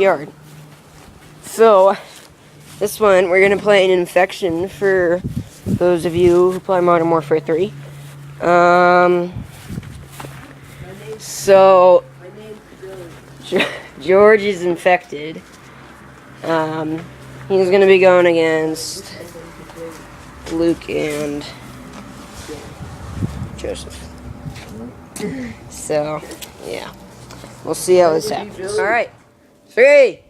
backyard. So, this one, we're going to play an infection for those of you who play Modern Warfare 3. So, George is infected. He's going to be going against Luke and Joseph. So, yeah. We'll see how this happens. Alright. 3,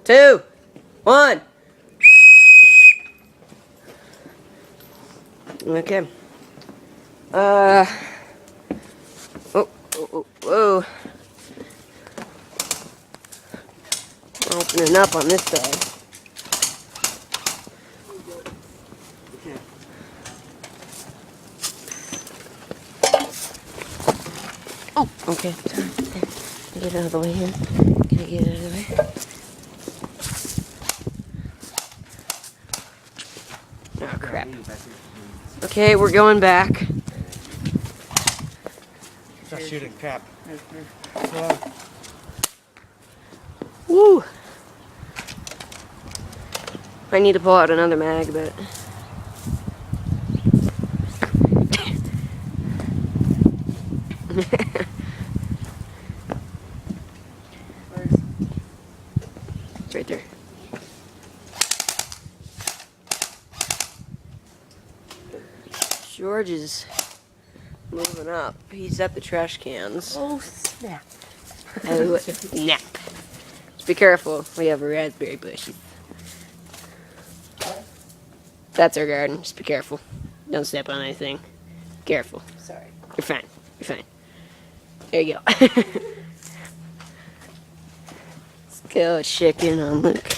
2, 1. Okay. Whoa. Opening up on this side. Oh, okay. Get it out of the way here. Can I get it out of the way? Oh, crap. Okay, we're going back. Stop shooting crap. Woo! I need to pull out another mag, but... It's right there. George is moving up. He's at the trash cans. Oh, snap. Oh, snap. Just be careful. We have a raspberry bush. That's our garden. Just be careful. Don't step on anything. Careful. Sorry. You're fine. You're fine. There you go. Let's go chicken on Luke.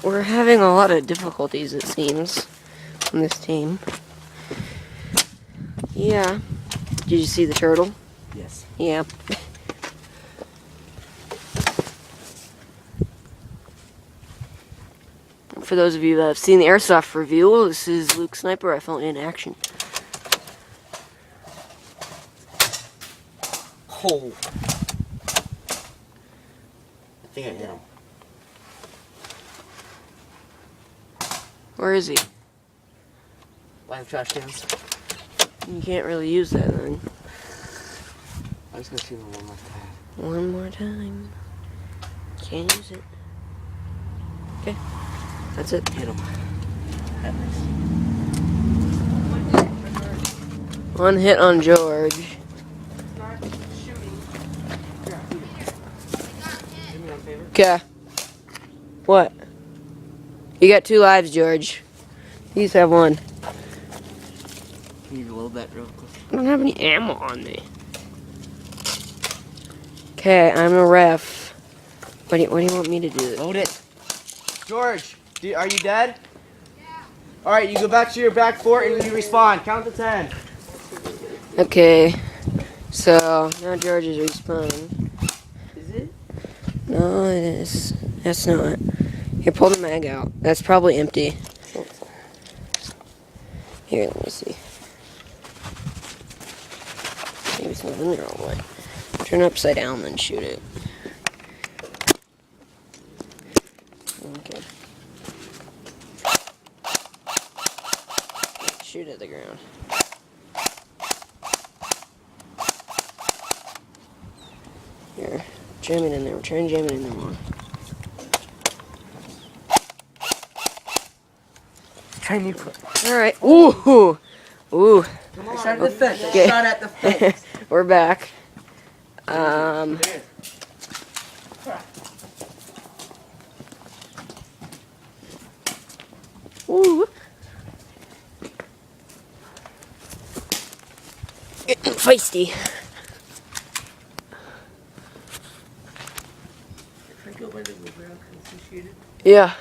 We're having a lot of difficulties, it seems, on this team. Yeah. Did you see the turtle? Yes. Yeah. For those of you that have seen the airsoft review, this is Luke's sniper rifle in action. Oh. I think I hit him. Where is he? Live trash cans. You can't really use that then. I'm just gonna shoot him one more time. One more time. Can't use it. Okay. That's it. Hit him. At least. One hit on George. Okay. What? You got 2 lives, George. You just have 1. Can you reload that real quick? I don't have any ammo on me. Okay, I'm a ref. What do you want me to do? Load it. George, are you dead? Yeah. Alright, you go back to your back fort and you respawn. Count to 10. Okay. So, now George is respawning. Is it? No, it is. That's not. Here, pull the mag out. That's probably empty. Here, let me see. Maybe it's not in there all the way. Turn it upside down, then shoot it. Okay. Shoot at the ground. Here, jam it in there. We're trying to jam it in there more. Tiny foot. Alright. Ooh! Ooh. Come on. Shot at the fence. Okay. Shot at the fence. We're back. Ooh. Getting feisty. If I go by the river, can you shoot it? Yeah.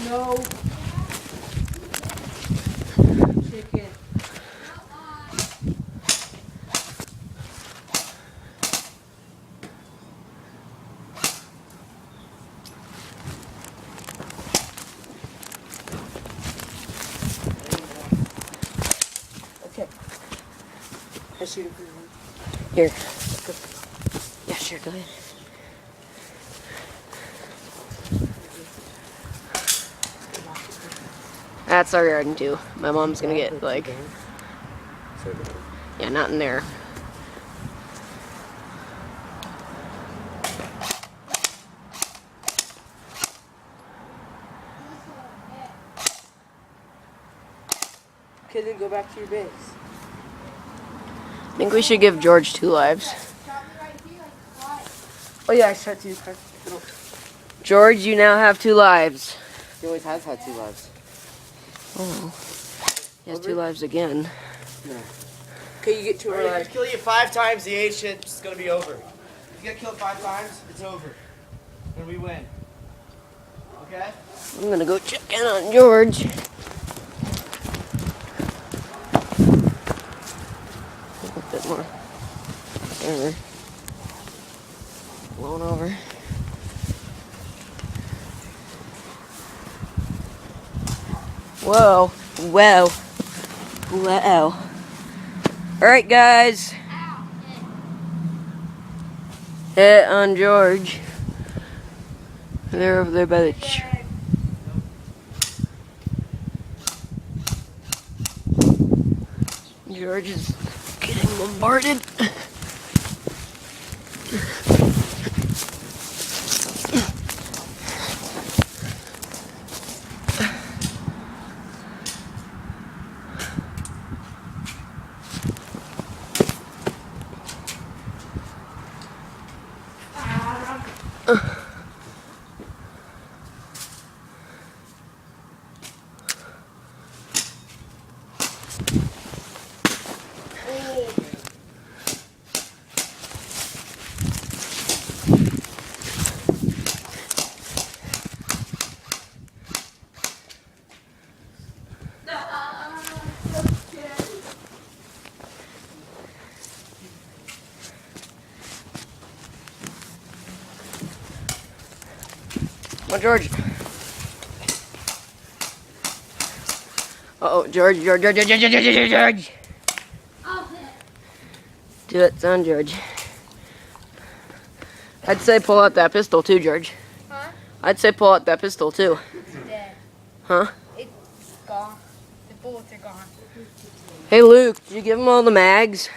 No. Chicken. shoot it for you. Here. Yeah, sure, go ahead. That's our garden too. My mom's gonna get like, yeah, not in there. Okay, then go back to your base. I think we should give George 2 lives. Oh yeah, I shot you. George, you now have 2 lives. He always has had 2 lives. Oh. He has 2 lives again. Okay, you get 2 more If I lives. kill you 5 times, the age shit's gonna be over. If you get killed 5 times, it's over. And we win. Okay? I'm gonna go check in on George. A bit more. There. Blown over. Whoa. Whoa. Whoa. Alright, guys. Hit on George. They're over there by the tree. George is getting bombarded. Come on, George. Uh-oh, George. Do it, son, George. I'd say pull out that pistol too, George. Huh? I'd say pull out that pistol too. It's dead. Huh? It's gone. The bullets are gone. Hey, Luke, did you give him all the mags?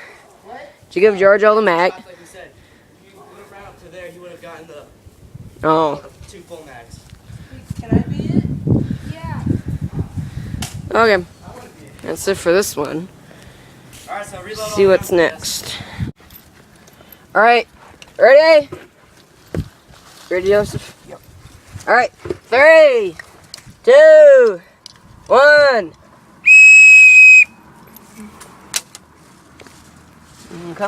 What? Did you give George all the mags? Like we said, if you would have ran up to there, he would have gotten the Oh. 2 full mags. Can I be it? Yeah. Okay. That's it for this one. Alright, so reload See all what's the guns. next. Alright. Ready? Ready, Joseph? Yep. Alright. 3, 2, 1. Okay.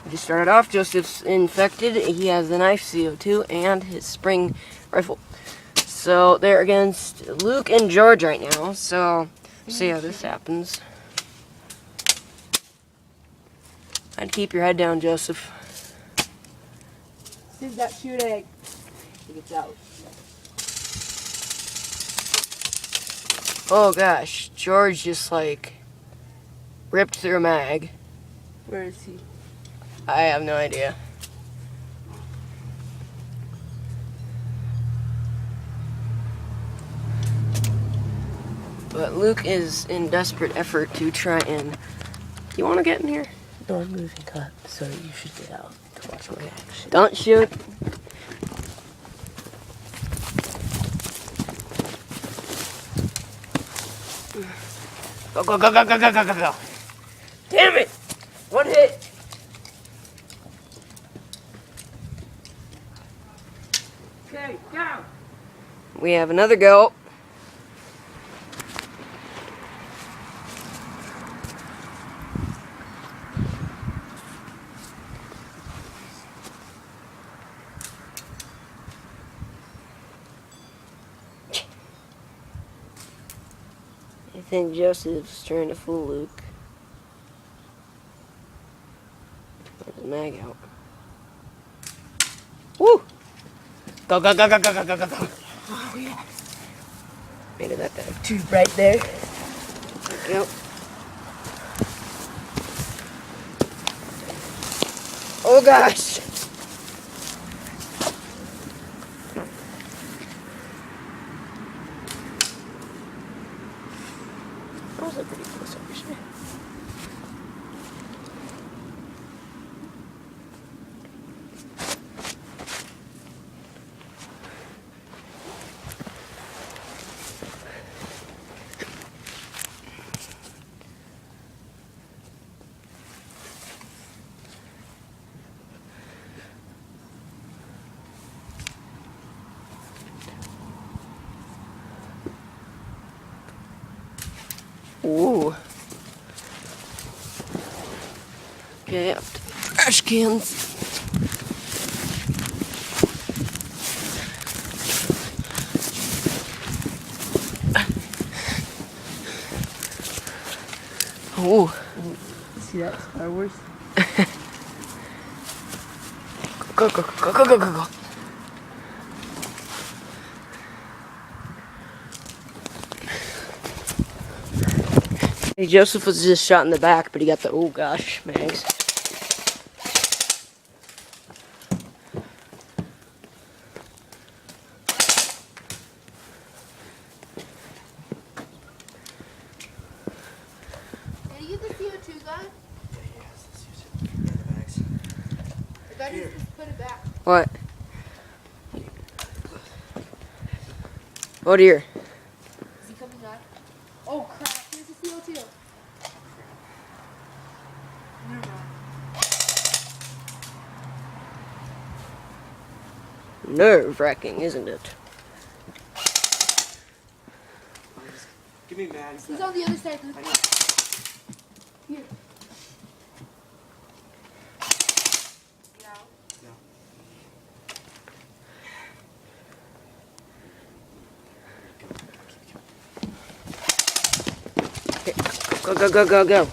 We just started off. Joseph's infected. He has the knife, CO2, and his spring rifle. So they're against Luke and George right now. So see how this happens. I'd keep your head down, Joseph. See that shoot egg. It gets out. Oh gosh, George just like ripped through a mag. Where is he? I have no idea. But Luke is in desperate effort to try and... You want to get in here? No, I'm moving up, so you should get out to watch my action. Don't shoot. Go, go, go, go, go, go, go, go, go. Damn it! One hit. Okay, go! We have another go. I think Joseph's trying to fool Luke. Get his mag out. Woo! Go, go, go, go, go, go, go, go, go. Oh, yeah. Made it that time. 2 right there. Yep. Oh gosh. That was a pretty close actually. Ooh. Okay, up to the trash cans. Ooh. See that Star Wars? Go, go, go, go, go, go, go. Hey, Joseph was just shot in the back, but he got the, oh gosh, mags. Did you get the CO2 gun? Yeah, he has this. Here, the bags. I thought you just put it back. What? Oh dear. Is he coming back? Oh crap, here's the CO2. Never mind. Nerve-wracking, isn't it? Give me mags. He's on the other side. I know. Here. No. Okay, go, go, go, go, go.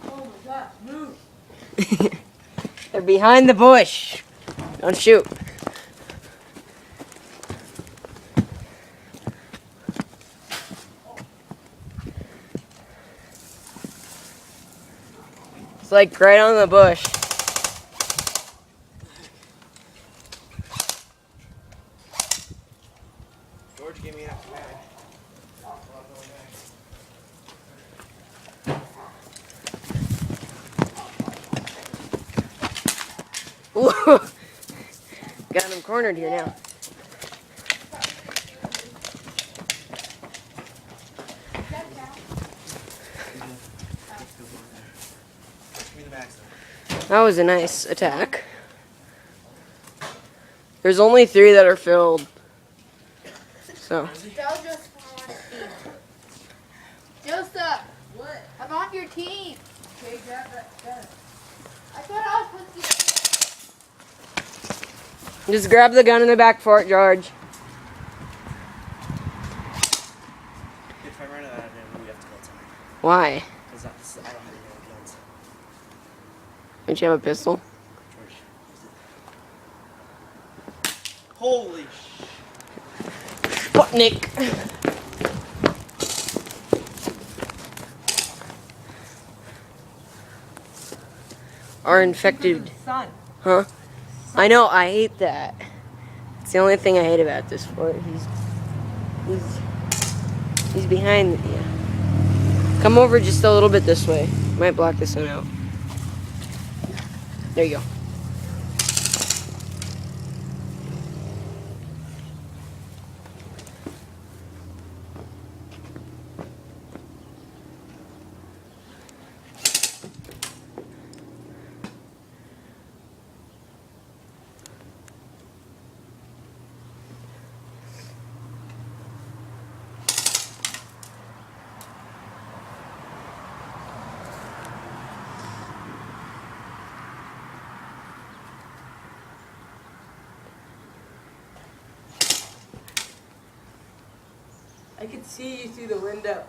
Oh my gosh, move. They're behind the bush. Don't shoot. It's like right on the bush. George gave me an extra mag. Ooh. Got him cornered here now. Give me the mags though. That was a nice attack. There's only 3 that are filled. So, That was just fun. Joseph! What? I'm on your team. Okay, grab that gun. I thought I was supposed to. just grab the gun in the back for it, George. If I run out of ammo, we have to go outside. Why? Because I don't have any more guns. Don't you have a pistol? George, use it. Holy Sputnik. Are infected. Huh? I know, I hate that. It's the only thing I hate about this fort. He's behind. Yeah. Come over just a little bit this way. Might block this one out. There you go. I could see you through the window.